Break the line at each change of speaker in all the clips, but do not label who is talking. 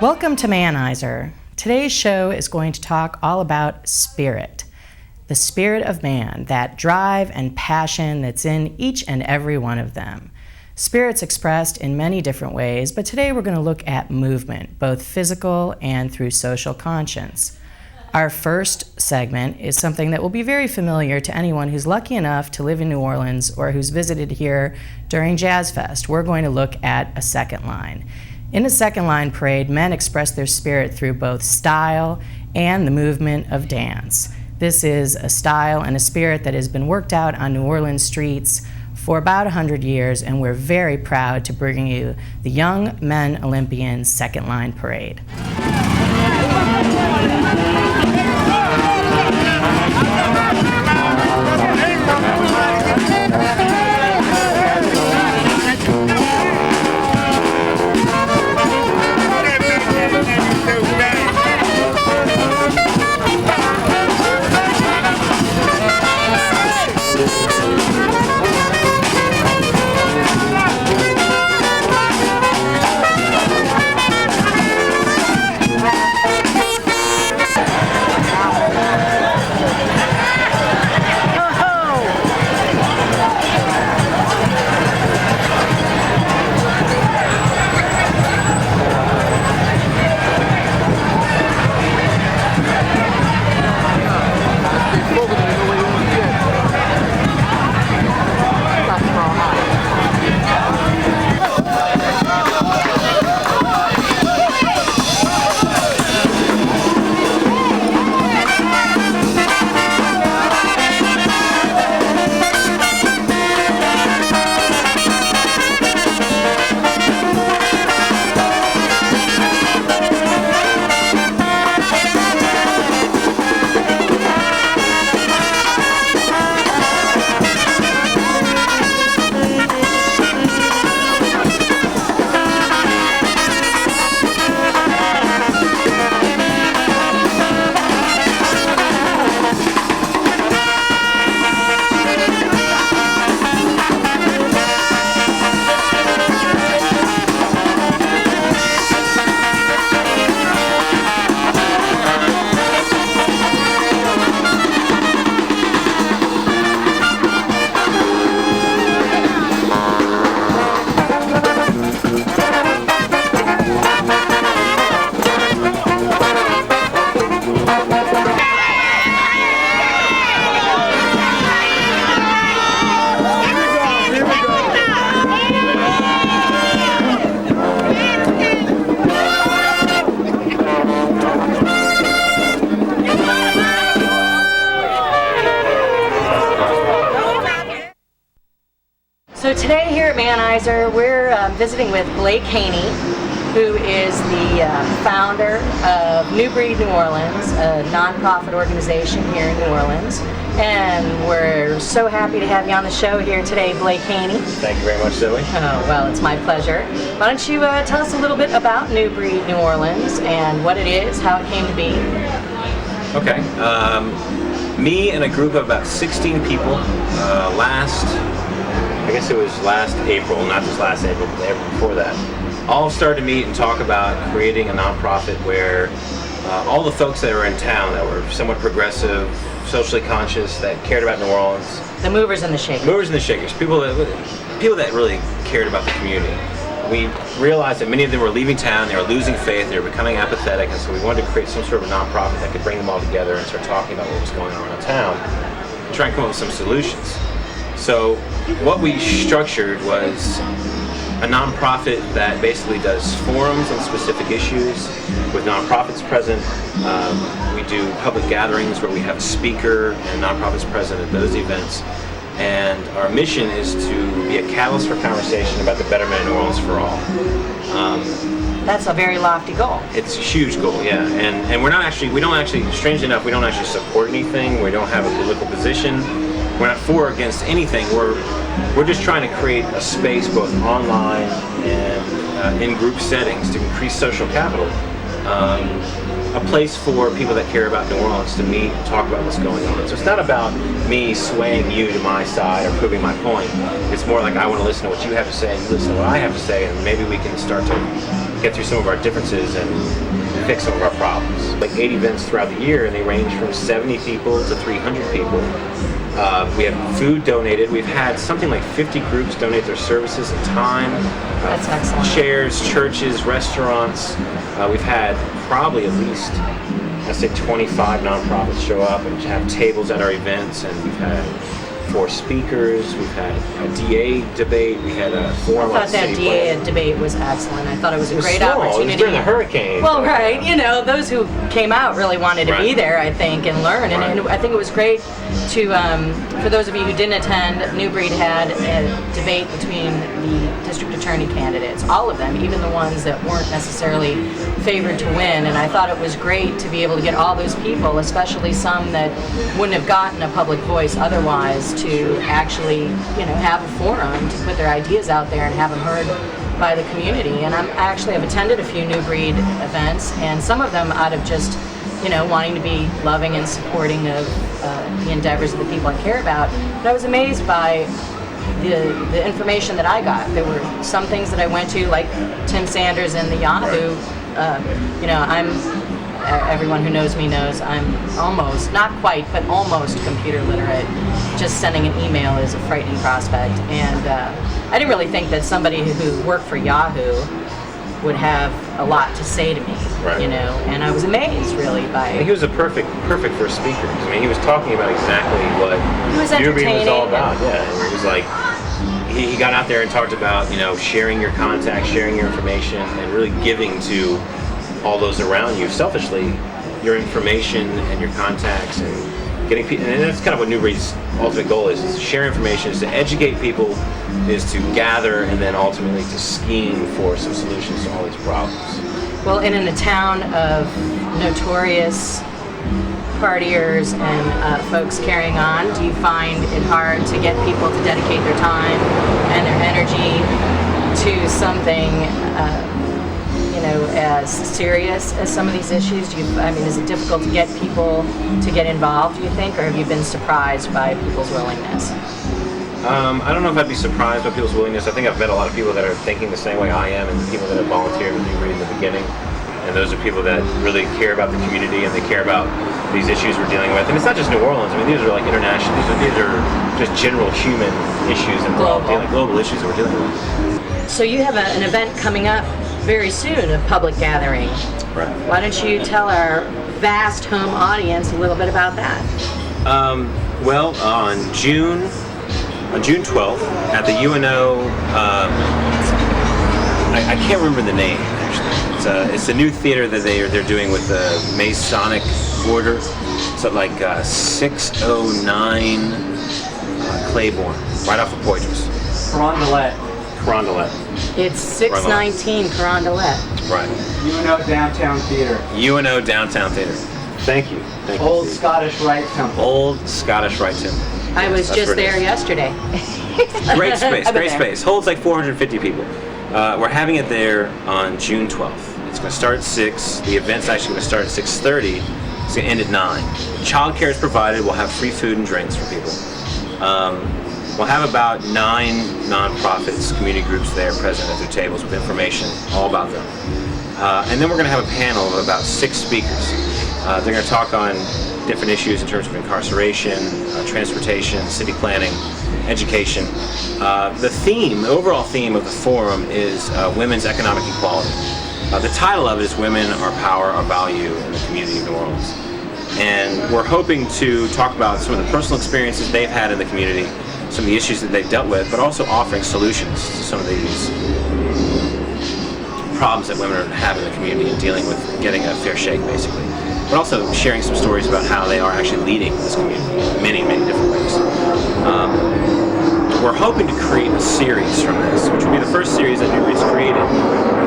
Welcome to Manizer. Today's show is going to talk all about spirit, the spirit of man, that drive and passion that's in each and every one of them. Spirit's expressed in many different ways, but today we're going to look at movement, both physical and through social conscience. Our first segment is something that will be very familiar to anyone who's lucky enough to live in New Orleans or who's visited here during Jazz Fest. We're going to look at a second line. In a second line parade, men express their spirit through both style and the movement of dance. This is a style and a spirit that has been worked out on New Orleans streets for about 100 years, and we're very proud to bring you the Young Men Olympians Second Line Parade. So today here at Manizer, we're visiting with Blake Haney, who is the founder of New Breed New Orleans, a nonprofit organization here in New Orleans. And we're so happy to have you on the show here today, Blake Haney.
Thank you very much, Zoe.
Oh, well, it's my pleasure. Why don't you tell us a little bit about New Breed New Orleans and what it is, how it came to be?
Okay. Me and a group of about 16 people I guess it was last April, not just last April, but the April before that, all started to meet and talk about creating a nonprofit where all the folks that were in town that were somewhat progressive, socially conscious, that cared about New Orleans.
The movers and the shakers.
Movers and the shakers, people that really cared about the community. We realized that many of them were leaving town, they were losing faith, they were becoming apathetic, and so we wanted to create some sort of a nonprofit that could bring them all together and start talking about what was going on in town and try and come up with some solutions. So what we structured was a nonprofit that basically does forums on specific issues with nonprofits present. We do public gatherings where we have a speaker and nonprofits present at those events. And our mission is to be a catalyst for conversation about the betterment of New Orleans for all.
That's a very lofty goal.
It's a huge goal, yeah. And we don't actually, strangely enough, we don't actually support anything. We don't have a political position. We're not for or against anything. We're just trying to create a space both online and in group settings to increase social capital. A place for people that care about New Orleans to meet and talk about what's going on. So it's not about me swaying you to my side or proving my point. It's more like I want to listen to what you have to say and you listen to what I have to say, and maybe we can start to get through some of our differences and fix some of our problems. Like 8 events throughout the year, and they range from 70 people to 300 people. We have food donated. We've had something like 50 groups donate their services and time.
That's excellent.
Chairs, churches, restaurants. We've had probably at least, let's say, 25 nonprofits show up and have tables at our events, and we've had 4 speakers. We've had a DA debate. We had a forum.
I thought that DA debate was excellent. I thought it was a great
small.
opportunity.
It was during the hurricane.
Well, right. You know, those who came out really wanted to be there, I think, and learn. And I think it was great to, for those of you who didn't attend, New Breed had a debate between the district attorney candidates, all of them, even the ones that weren't necessarily favored to win. And I thought it was great to be able to get all those people, especially some that wouldn't have gotten a public voice otherwise, to actually, you know, have a forum to put their ideas out there and have them heard by the community. And I actually have attended a few New Breed events, and some of them out of just, you know, wanting to be loving and supporting of the endeavors of the people I care about. But I was amazed by the information that I got. There were some things that I went to, like Tim Sanders and the Yahoo. You know, everyone who knows me knows I'm almost, not quite, but almost computer literate. Just sending an email is a frightening prospect. And I didn't really think that somebody who worked for Yahoo would have a lot to say to me, you know, and I was amazed really by...
He was a perfect first speaker. I mean, he was talking about exactly what New Breed was all about. Yeah, it was like, he got out there and talked about, you know, sharing your contacts, sharing your information, and really giving to all those around you, selfishly, your information and your contacts, and getting people, and that's kind of what New Breed's ultimate goal is to share information, is to educate people, is to gather, and then ultimately to scheme for some solutions to all these problems.
Well, and in a town of notorious partiers and folks carrying on, do you find it hard to get people to dedicate their time and their energy to something you know, as serious as some of these issues? I mean, is it difficult to get people to get involved, do you think, or have you been surprised by people's willingness?
I don't know if I'd be surprised by people's willingness. I think I've met a lot of people that are thinking the same way I am, and people that have volunteered with New Breed in the beginning. And those are people that really care about the community, and they care about these issues we're dealing with. And it's not just New Orleans. I mean, these are like international. These are just general human issues and global issues that we're dealing with.
So you have an event coming up very soon, a public gathering.
Right.
Why don't you tell our vast home audience a little bit about that?
Well, on June 12th at the UNO, I can't remember the name actually. It's a new theater that they're doing with the Masonic Order. So like 609 Claiborne, right off of Poitras. Carondelet.
It's 619 Carondelet.
Right.
UNO Downtown Theater.
UNO Downtown Theater. Thank you.
Old Scottish Rite Temple.
Old Scottish Rite Temple.
I was just there yesterday.
Great space. Holds like 450 people. We're having it there on June 12th. It's going to start at 6. The event's actually going to start at 6:30. It's going to end at 9. Childcare is provided. We'll have free food and drinks for people. We'll have about 9 nonprofits, community groups there present at their tables with information all about them. And then we're going to have a panel of about 6 speakers. They're going to talk on different issues in terms of incarceration, transportation, city planning, education. The overall theme of the forum is women's economic equality. The title of it is Women, Our Power, Our Value in the Community of New Orleans. And we're hoping to talk about some of the personal experiences they've had in the community, some of the issues that they've dealt with, but also offering solutions to some of these problems that women have in the community and dealing with getting a fair shake, basically. But also sharing some stories about how they are actually leading this community in many, many different ways. We're hoping to create a series from this, which will be the first series that New Breed's created,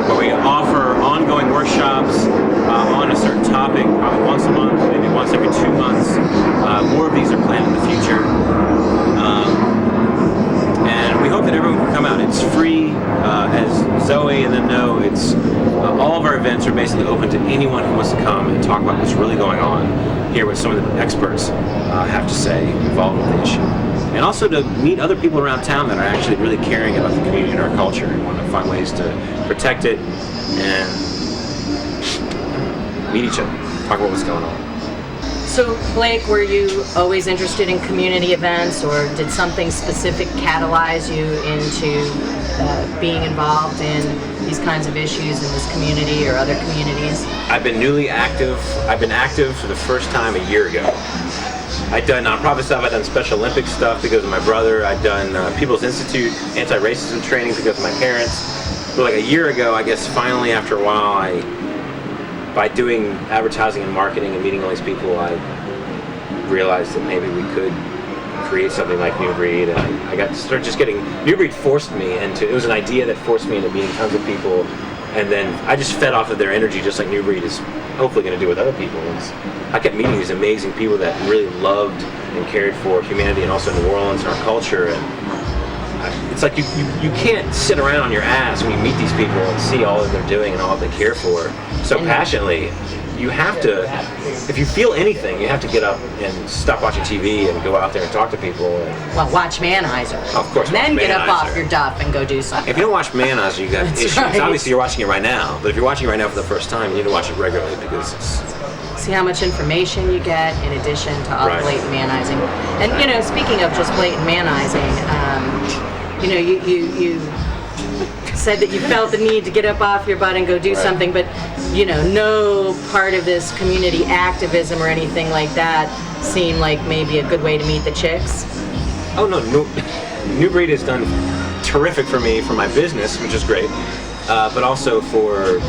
where we offer ongoing workshops on a certain topic, probably once a month, maybe once every 2 months. More of these are planned in the future. And we hope that everyone can come out. It's free, as Zoe and them know. It's all of our events are basically open to anyone who wants to come and talk about what's really going on, hear what some of the experts have to say involved with the issue. and also to meet other people around town that are actually really caring about the community and our culture and want to find ways to protect it and meet each other, talk about what's going on.
So, Blake, were you always interested in community events, or did something specific catalyze you into being involved in these kinds of issues in this community or other communities?
I've been newly active. I've been active for the first time a year ago. I'd done nonprofit stuff. I'd done Special Olympics stuff because of my brother. I'd done People's Institute anti-racism training because of my parents. But like a year ago, I guess finally after a while, by doing advertising and marketing and meeting all these people, I realized that maybe we could create something like New Breed, and I got to start just getting, New Breed forced me into, it was an idea that forced me into meeting tons of people, and then I just fed off of their energy just like New Breed is hopefully going to do with other people. I kept meeting these amazing people that really loved and cared for humanity and also New Orleans and our culture, and it's like you can't sit around on your ass when you meet these people and see all that they're doing and all that they care for so passionately. You have to, if you feel anything, you have to get up and stop watching TV and go out there and talk to people.
Well, watch Manizer.
Of course.
And then get up off your duff and go do something.
If you don't watch Manizer, you got issues.
Right.
Obviously, you're watching it right now, but if you're watching it right now for the first time, you need to watch it regularly because it's...
See how much information you get in addition to all blatant manizing. And, you know, speaking of just blatant manizing, you know, you said that you felt the need to get up off your butt and go do something, but, you know, no part of this community activism or anything like that seemed like maybe a good way to meet the chicks?
Oh, no. New Breed has done terrific for me, for my business, which is great, but also for...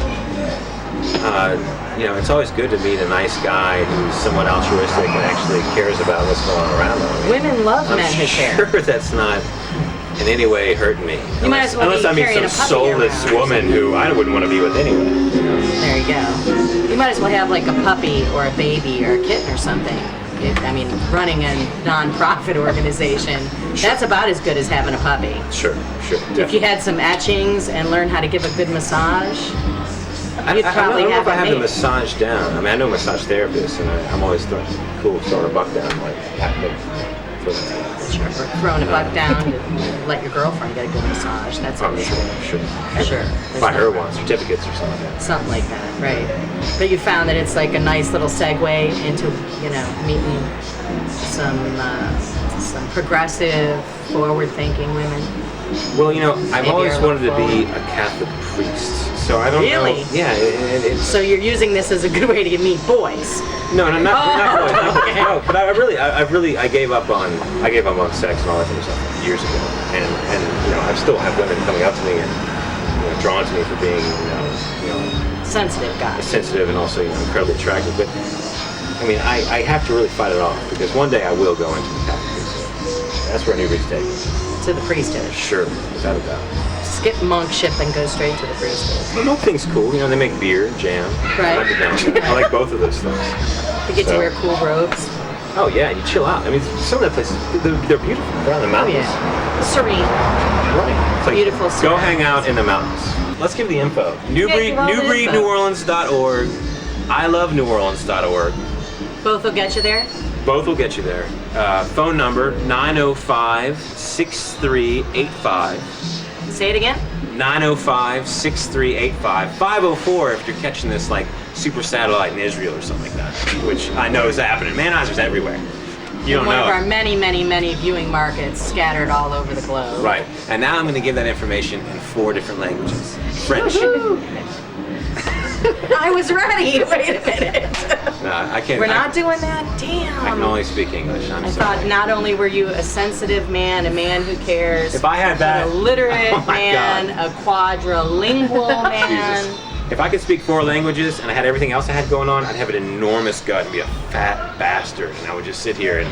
you know, it's always good to meet a nice guy who's somewhat altruistic and actually cares about what's going on around them.
Women love men who care.
I'm sure that's not in any way hurting me.
You might as well
unless
be
I meet
carrying
some
a puppy
soulless
around.
woman who I wouldn't want to be with anyway.
There you go. You might as well have like a puppy or a baby or a kitten or something. I mean, running a non-profit organization, that's about as good as having a puppy.
Sure.
If you had some etchings and learned how to give a good massage, you'd
I
probably
don't know
have
if I
it
have
made.
the massage down. I mean, I know massage therapists, and I'm always cool throwing a buck down, like,
Sure. Or throwing a buck down to let your girlfriend get a good massage. That's always
sure.
Sure.
Buy her one, certificates or something like that.
Something like that, right? But you found that it's like a nice little segue into, you know, meeting some progressive, forward-thinking women.
Well, you know, I've
Maybe
always
you're
wanted to be
forward.
a Catholic priest, so I don't
Really?
know. Yeah, it's...
So you're using this as a good way to meet boys.
No, not really.
Okay.
No, but I gave up on sex and all that kind of stuff years ago, and you know, I still have women coming up to me and, you know, drawn to me for being, you know,
Sensitive guy.
sensitive and also, you know, incredibly attractive. But I mean, I have to really fight it off because one day I will go into the Catholic priesthood. That's where New Breed's taking me.
To the priesthood.
Sure, without a doubt.
Skip monkship and go straight to the priesthood.
Well, milk thing's cool. You know, they make beer, jam.
Right.
I like it down there. I like both of those things.
You get to wear cool robes.
Oh yeah, you chill out. I mean, some of the places, they're beautiful. They're on the
Oh
mountains.
yeah. Serene.
Right. It's like,
Beautiful
Go
surrounds.
hang out in the mountains. Let's give the info.
give all the info.
NewBreedNewOrleans.org. ILoveNewOrleans.org.
Both will get you there.
Both will get you there. Phone number 905-6385.
Say it again.
905-6385. 504 if you're catching this like super satellite in Israel or something like that, which I know is happening. Manizer's everywhere. You don't
One
know.
of our many, many, many viewing markets scattered all over the globe.
Right. And now I'm going to give that information in 4 different languages. French.
Woohoo. I was ready. Wait a minute.
No, I can't.
We're not doing that? Damn.
I can only speak English. I'm
I
sorry.
thought not only were you a sensitive man, a man who cares,
If I had that,
a literate
oh my
man,
God.
a quadrilingual man.
Jesus. If I could speak 4 languages and I had everything else I had going on, I'd have an enormous gut and be a fat bastard, and I would just sit here and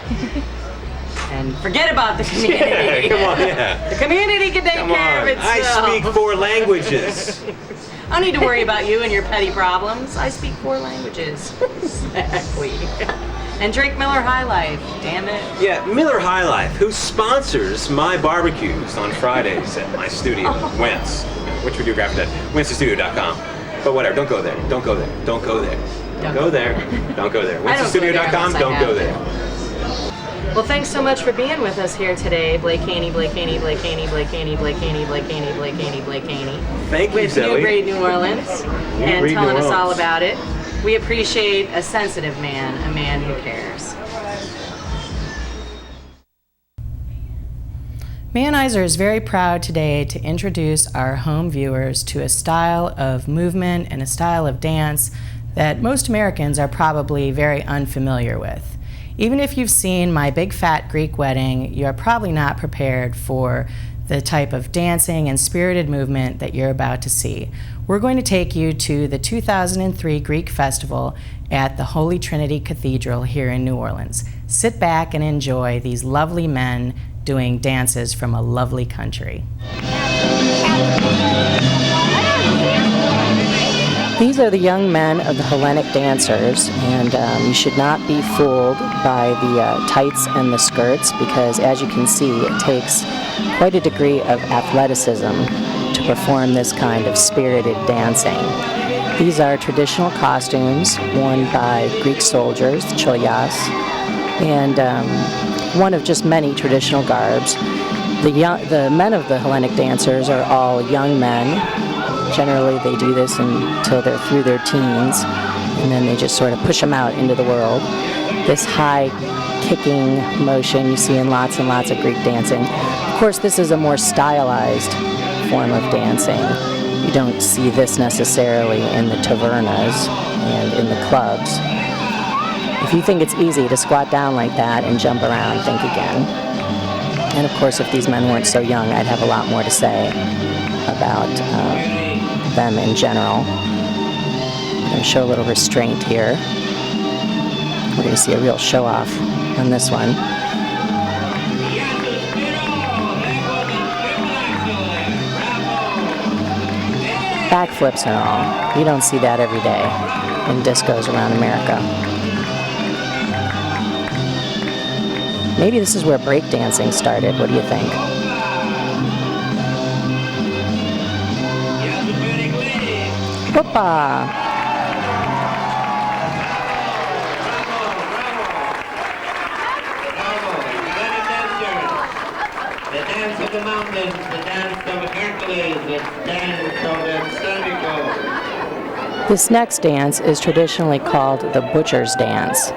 And forget about the community.
come on, yeah.
The community can take
Come
care
on.
of
I
itself.
speak 4 languages.
I don't need to worry about you and your petty problems. I speak 4 languages. Exactly. And drink Miller High Life. Damn it.
Yeah, Miller High Life, who sponsors my barbecues on Fridays at my studio, Wentz, which we do graphic at WentzTheStudio.com. But whatever, don't go there. Don't go there. Don't go there. Don't go there. Don't go there.
I don't go there
WentzTheStudio.com,
unless I
don't
have
go
to.
there.
Well, thanks so much for being with us here today, Blake Haney, Blake Haney, Blake Haney, Blake Haney, Blake Haney, Blake Haney, Blake Haney, Blake Haney.
Thank you,
with
Zoe.
New Breed New Orleans, and
Breed
telling
New
us all
Orleans.
about it. We appreciate a sensitive man, a man who cares. Manizer is very proud today to introduce our home viewers to a style of movement and a style of dance that most Americans are probably very unfamiliar with. Even if you've seen My Big Fat Greek Wedding, you're probably not prepared for the type of dancing and spirited movement that you're about to see. We're going to take you to the 2003 Greek Festival at the Holy Trinity Cathedral here in New Orleans. Sit back and enjoy these lovely men doing dances from a lovely country. These are the young men of the Hellenic dancers, and you should not be fooled by the tights and the skirts, because as you can see, it takes quite a degree of athleticism to perform this kind of spirited dancing. These are traditional costumes worn by Greek soldiers, the cholyas, and one of just many traditional garbs. The men of the Hellenic dancers are all young men. Generally, they do this until they're through their teens, and then they just sort of push them out into the world. This high kicking motion you see in lots and lots of Greek dancing. Of course, this is a more stylized form of dancing. You don't see this necessarily in the tavernas and in the clubs. If you think it's easy to squat down like that and jump around, think again. And of course, if these men weren't so young, I'd have a lot more to say about them in general. I'm going to show a little restraint here. We're going to see a real show-off on this one. Backflips and all. You don't see that every day in discos around America. Maybe this is where breakdancing started. What do you think? Hoppa!
The dance of the mountains, the dance of Hercules, the dance of Santiago.
This next dance is traditionally called the Butcher's Dance,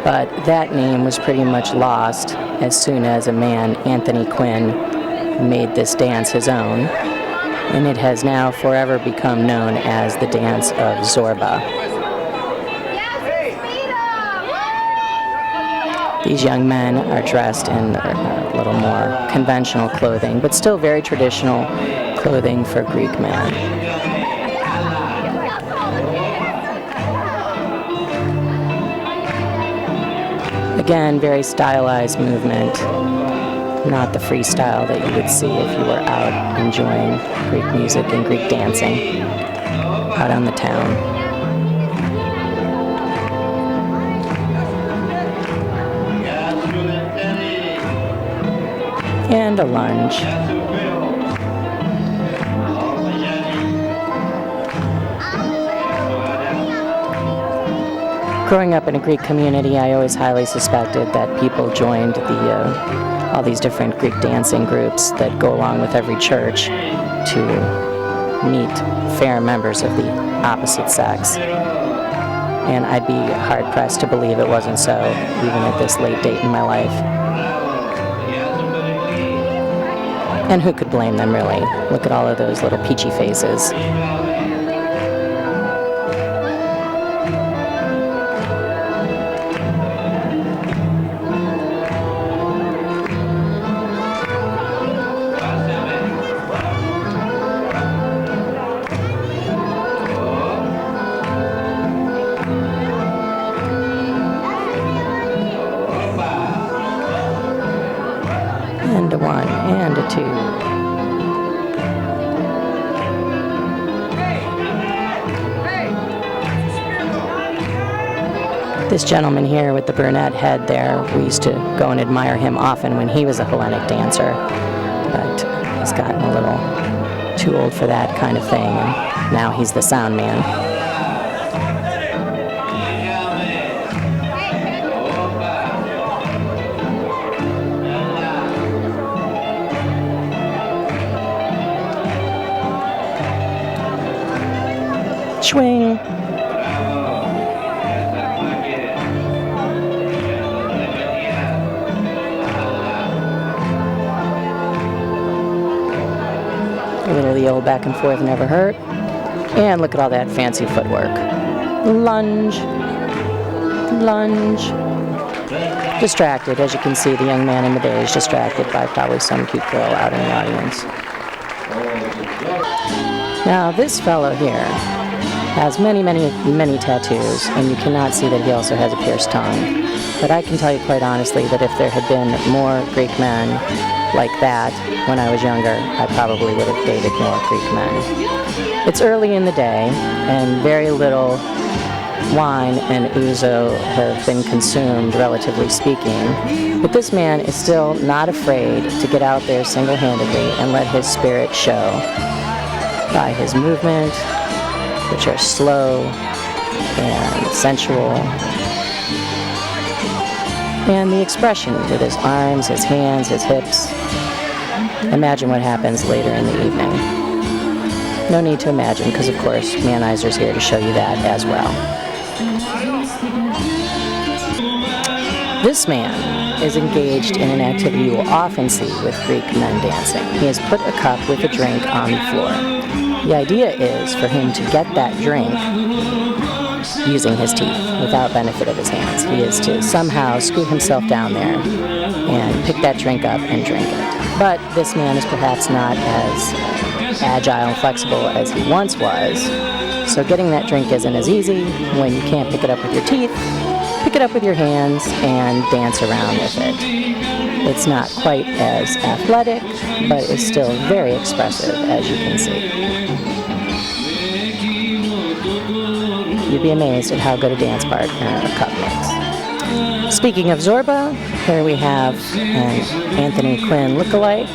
but that name was pretty much lost as soon as a man, Anthony Quinn, made this dance his own, and it has now forever become known as the dance of Zorba. These young men are dressed in a little more conventional clothing, but still very traditional clothing for Greek men. Again, very stylized movement, not the freestyle that you would see if you were out enjoying Greek music and Greek dancing out on the town. And a lunge. Growing up in a Greek community, I always highly suspected that people joined all these different Greek dancing groups that go along with every church to meet fair members of the opposite sex. And I'd be hard-pressed to believe it wasn't so, even at this late date in my life. And who could blame them, really? Look at all of those little peachy faces. And a one, and a two. This gentleman here with the brunette head there, we used to go and admire him often when he was a Hellenic dancer, but he's gotten a little too old for that kind of thing, and now he's the sound man. Swing. A little of the old back and forth never hurt. And look at all that fancy footwork. Lunge. Lunge. Distracted, as you can see, the young man in the beige distracted by probably some cute girl out in the audience. Now, this fellow here has many, many, many tattoos, and you cannot see that he also has a pierced tongue. But I can tell you quite honestly that if there had been more Greek men like that when I was younger, I probably would have dated more Greek men. It's early in the day, and very little wine and ouzo have been consumed, relatively speaking. But this man is still not afraid to get out there single-handedly and let his spirit show by his movement, which are slow and sensual, and the expression with his arms, his hands, his hips. Imagine what happens later in the evening. No need to imagine, because of course Manizer's here to show you that as well. This man is engaged in an activity you will often see with Greek men dancing. He has put a cup with a drink on the floor. The idea is for him to get that drink using his teeth without benefit of his hands. He is to somehow scoot himself down there and pick that drink up and drink it. But this man is perhaps not as agile and flexible as he once was, so getting that drink isn't as easy. When you can't pick it up with your teeth, pick it up with your hands and dance around with it. It's not quite as athletic, but it's still very expressive, as you can see. You'd be amazed at how good a dance partner a cup makes. Speaking of Zorba, here we have an Anthony Quinn lookalike.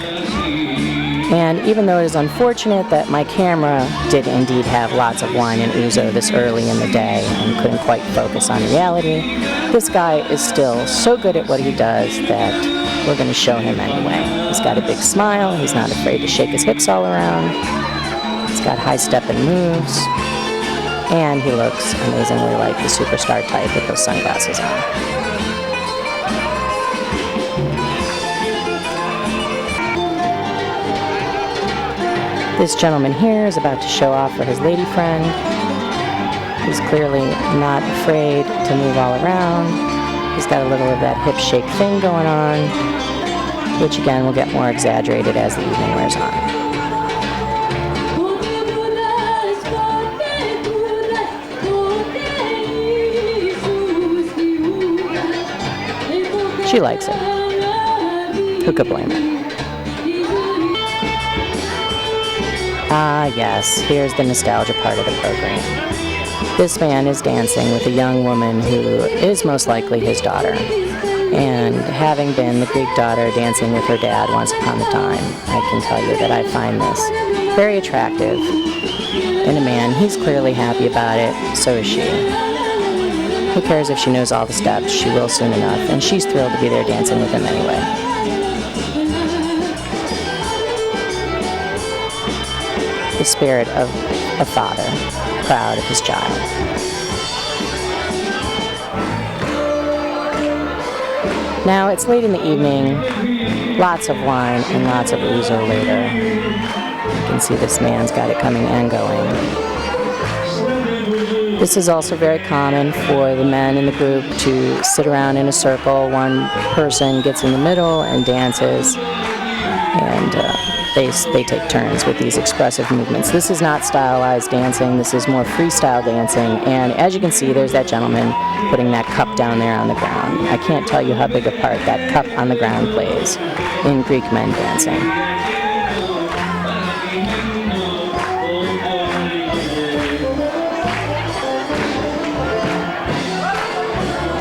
And even though it is unfortunate that my camera did indeed have lots of wine and ouzo this early in the day and couldn't quite focus on reality, this guy is still so good at what he does that we're going to show him anyway. He's got a big smile. He's not afraid to shake his hips all around. He's got high-stepping moves. And he looks amazingly like the superstar type with those sunglasses on. This gentleman here is about to show off for his lady friend. He's clearly not afraid to move all around. He's got a little of that hip shake thing going on, which again will get more exaggerated as the evening wears on. She likes it. Who could blame her? Ah, yes, here's the nostalgia part of the program. This man is dancing with a young woman who is most likely his daughter. And having been the Greek daughter dancing with her dad once upon a time, I can tell you that I find this very attractive in a man. He's clearly happy about it, so is she. Who cares if she knows all the steps? She will soon enough, and she's thrilled to be there dancing with him anyway. The spirit of a father, proud of his child. Now, it's late in the evening, lots of wine and lots of ouzo later. You can see this man's got it coming and going. This is also very common for the men in the group to sit around in a circle. One person gets in the middle and dances, and they take turns with these expressive movements. This is not stylized dancing. This is more freestyle dancing, and as you can see, there's that gentleman putting that cup down there on the ground. I can't tell you how big a part that cup on the ground plays in Greek men dancing.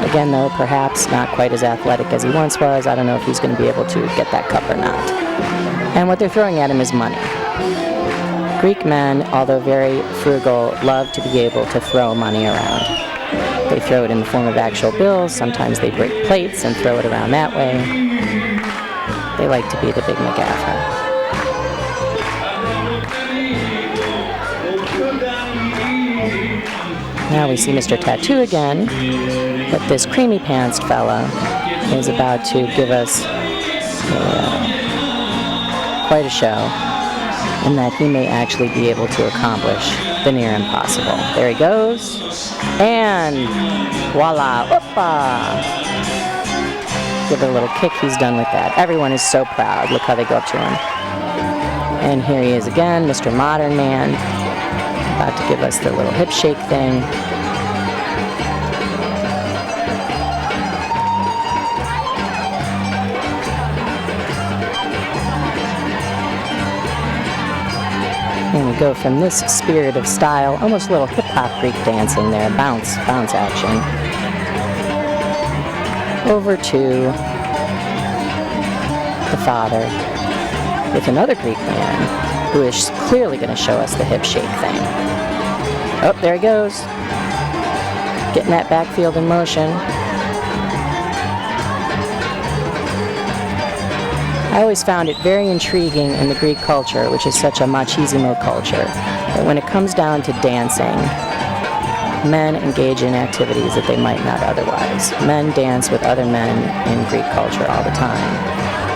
Again, though, perhaps not quite as athletic as he once was. I don't know if he's going to be able to get that cup or not. And what they're throwing at him is money. Greek men, although very frugal, love to be able to throw money around. They throw it in the form of actual bills. Sometimes they break plates and throw it around that way. They like to be the big McGaffer. Now we see Mr. Tattoo again, but this creamy pantsed fella is about to give us quite a show, in that he may actually be able to accomplish the near impossible. There he goes, and voila, oppa! Give it a little kick, he's done with that. Everyone is so proud. Look how they go up to him. And here he is again, Mr. Modern Man, about to give us the little hip shake thing. And we go from this spirit of style, almost a little hip-hop Greek dancing there, bounce action, over to the father with another Greek man who is clearly going to show us the hip shake thing. Oh, there he goes, getting that backfield in motion. I always found it very intriguing in the Greek culture, which is such a machismo culture, that when it comes down to dancing, men engage in activities that they might not otherwise. Men dance with other men in Greek culture all the time.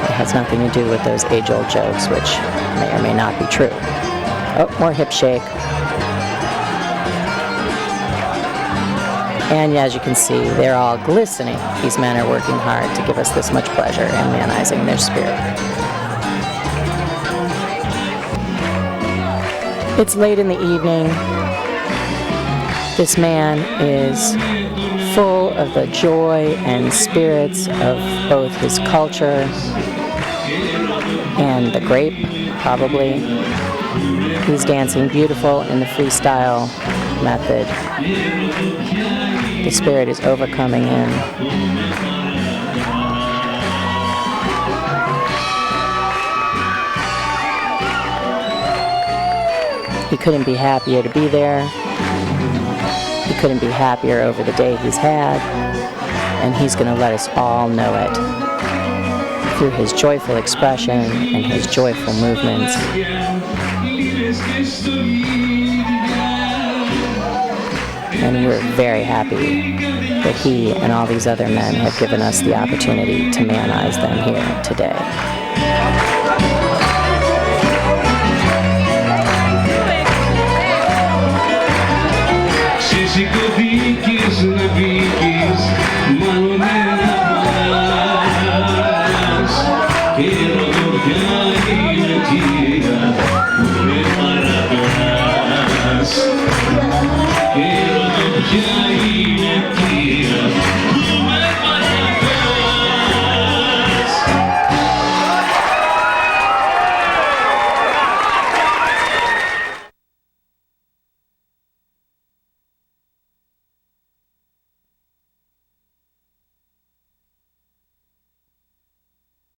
It has nothing to do with those age-old jokes, which may or may not be true. Oh, more hip shake. And as you can see, they're all glistening. These men are working hard to give us this much pleasure and manizing their spirit. It's late in the evening. This man is full of the joy and spirits of both his culture and the grape, probably. He's dancing beautiful in the freestyle method. The spirit is overcoming him. He couldn't be happier to be there. He couldn't be happier over the day he's had. And he's going to let us all know it through his joyful expression and his joyful movements. And we're very happy that he and all these other men have given us the opportunity to manize them here today.